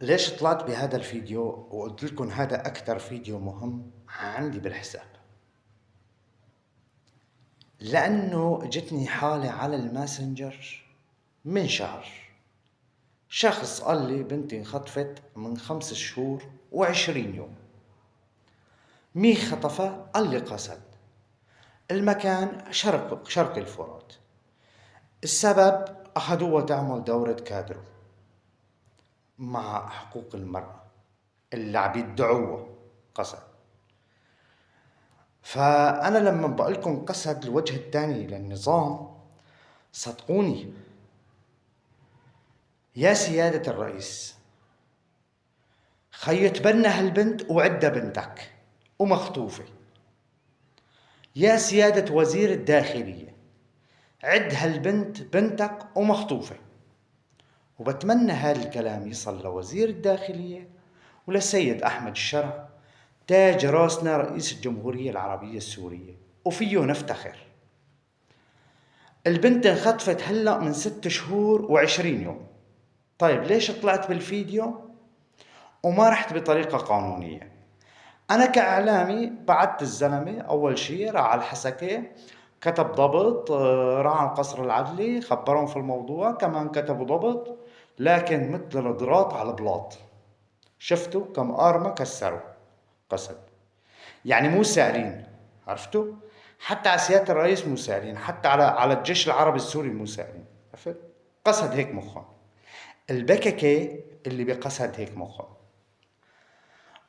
ليش طلعت بهذا الفيديو وقلت لكم هذا أكثر فيديو مهم عندي بالحساب؟ لأنه جتني حالة على الماسنجر من شهر. شخص قال لي بنتي انخطفت من 5 شهور و20 يوم. مين خطفها؟ قال لي قسد. المكان شرق الفرات. السبب أخذوها تعمل دورة كادرو مع حقوق المرأة اللي عم يدعوها قسد. فأنا لما بقولكم قسد الوجه الثاني للنظام، صدقوني يا سيادة الرئيس، خي تبنى هالبنت وعدها بنتك ومخطوفة. يا سيادة وزير الداخلية، عد هالبنت بنتك ومخطوفة. وبتمنى هذا الكلام يصل لوزير الداخلية ولسيد أحمد الشرع، تاج راسنا رئيس الجمهورية العربية السورية، وفيه نفتخر. البنت انخطفت هلأ من 6 شهور و20 يوم. طيب ليش طلعت بالفيديو وما رحت بطريقة قانونية؟ أنا كإعلامي بعت الزلمة، أول شي راح على الحسكة، كتب ضبط، راح على القصر العدلي، خبرهم في الموضوع، كمان كتبوا ضبط، لكن مثل الضراط على البلاط. شفتوا كم قارمة كسروا قسد، يعني مو سائلين. عرفتوا؟ حتى على سيادة الرئيس مو سائلين، حتى على الجيش العربي السوري مو سائلين. عرفت؟ قسد هيك مخهم، البككة اللي بقسد هيك مخهم.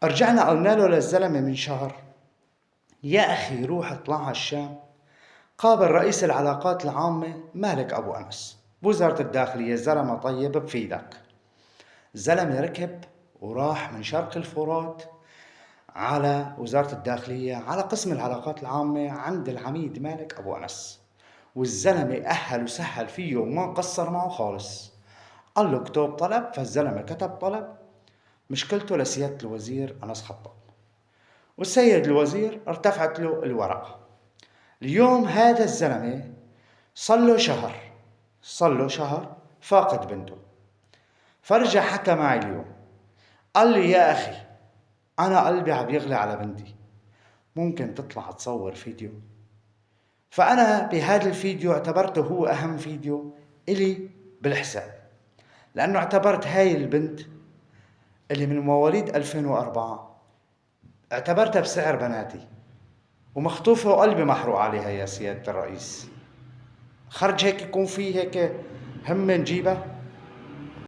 رجعنا قلنا له للزلمة من شهر، يا أخي روح اطلع على الشام، قابل رئيس العلاقات العامة مالك أبو أنس بوزارة الداخلية، زلمة طيب بفيدك. زلمة ركب وراح من شرق الفرات على وزارة الداخلية، على قسم العلاقات العامة عند العميد مالك أبو أنس، والزلمة أهل وسهل فيه وما قصر معه خالص. قال له اكتب طلب، فالزلمة كتب طلب، مشكلته لسيادة الوزير أنس خطاب، والسيد الوزير ارتفعت له الورقة. اليوم هذا الزلمة صلوا شهر فاقد بنته. فرجع حكى معي اليوم، قال لي يا أخي أنا قلبي عم يغلي على بنتي، ممكن تطلع تصور فيديو؟ فأنا بهذا الفيديو اعتبرته هو أهم فيديو إلي بالحساب، لأنه اعتبرت هاي البنت اللي من مواليد 2004 اعتبرتها بسعر بناتي، ومخطوفة وقلبي محروق عليها. يا سيادة الرئيس، خرج هيك يكون فيه هيك هم نجيبها؟